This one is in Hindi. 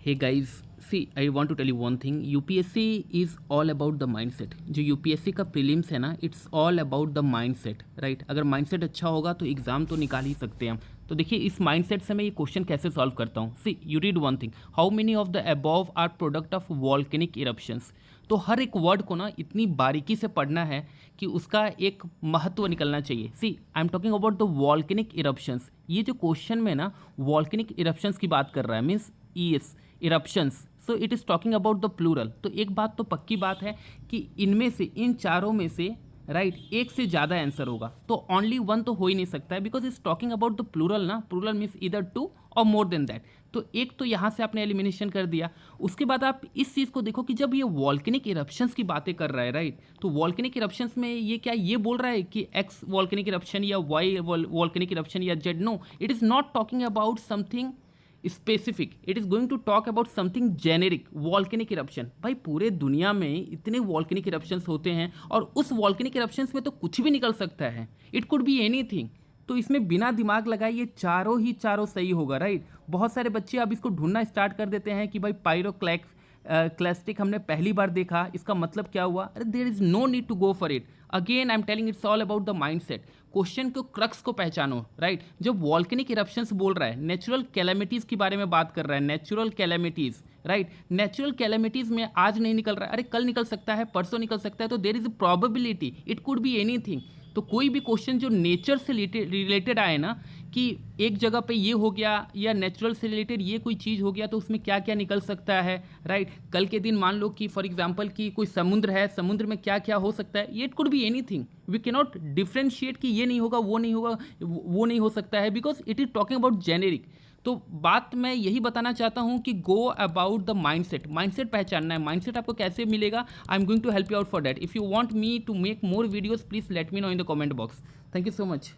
Hey guys, see, I want to tell you one thing. UPSC is all about the mindset. जो यूपीएससी का प्रीलिम्स है ना, it's all about the mindset, right. अगर माइंडसेट अच्छा होगा तो एग्जाम तो निकाल ही सकते हैं हम। तो देखिए, इस माइंडसेट से मैं ये क्वेश्चन कैसे सॉल्व करता हूँ। See, you read one thing, how many of the above are product of volcanic eruptions. तो हर एक वर्ड को ना इतनी बारीकी से पढ़ना है कि उसका एक महत्व निकलना चाहिए। See, I am talking about the volcanic eruptions. ये जो क्वेश्चन में ना वॉल्केनिक इरप्शंस की बात कर रहा है, means ES eruptions, so it is talking about the plural. तो एक बात तो पक्की बात है कि इनमें से, इन चारों में से, राइट, एक से ज़्यादा आंसर होगा। तो ओनली वन तो हो ही नहीं सकता है, because is talking about the plural ना। प्लूरल मीन्स इधर टू और मोर देन दैट। तो एक तो यहाँ से आपने एलिमिनेशन कर दिया। उसके बाद आप इस चीज़ को देखो कि जब ये वॉल्केनिक इरप्शंस की बातें कर रहा है, राइट, तो वॉल्केनिक इरप्शंस में ये क्या ये बोल रहा है कि एक्स वॉल्केनिक इरप्शन या वाई वॉल्केनिक इरप्शन या Z? No, it is not talking about something specific, it is going to talk about something generic. Volcanic eruption, भाई पूरे दुनिया में इतने वॉल्केनिक इरप्शंस होते हैं और उस वॉल्केनिक इरप्शंस में तो कुछ भी निकल सकता है। It could be anything. तो इसमें बिना दिमाग लगाए ये चारों ही चारों सही होगा, राइट। बहुत सारे बच्चे अब इसको ढूंढना स्टार्ट कर देते हैं कि भाई क्लास्टिक हमने पहली बार देखा, इसका मतलब क्या हुआ? अरे there is no need to go for it. Again I am telling, it's all about the mindset. Question को क्रक्स को पहचानो, राइट। जब वॉल्केनिक इरप्शंस बोल रहा है, नेचुरल कैलेमिटीज़ के बारे में बात कर रहा है, natural calamities, right. Natural calamities में आज नहीं निकल रहा है, अरे कल निकल सकता है, परसों निकल सकता है। तो there is a probability, it could be anything. तो कोई भी क्वेश्चन जो नेचर से रिलेटेड आए ना, कि एक जगह पे ये हो गया या नेचुरल से रिलेटेड ये कोई चीज़ हो गया, तो उसमें क्या क्या निकल सकता है, राइट। कल के दिन मान लो कि फॉर एग्जांपल कि कोई समुद्र है, समुद्र में क्या क्या हो सकता है, ये it could be anything. We can not differentiate कि ये नहीं होगा, वो नहीं होगा, वो नहीं हो सकता है, because it is talking about generic. तो बात मैं यही बताना चाहता हूँ कि go about the mindset. Mindset पहचानना है। माइंडसेट आपको कैसे मिलेगा? I am going to help you out for that. If you want me to make more videos, please let me know in the comment box. Thank you so much.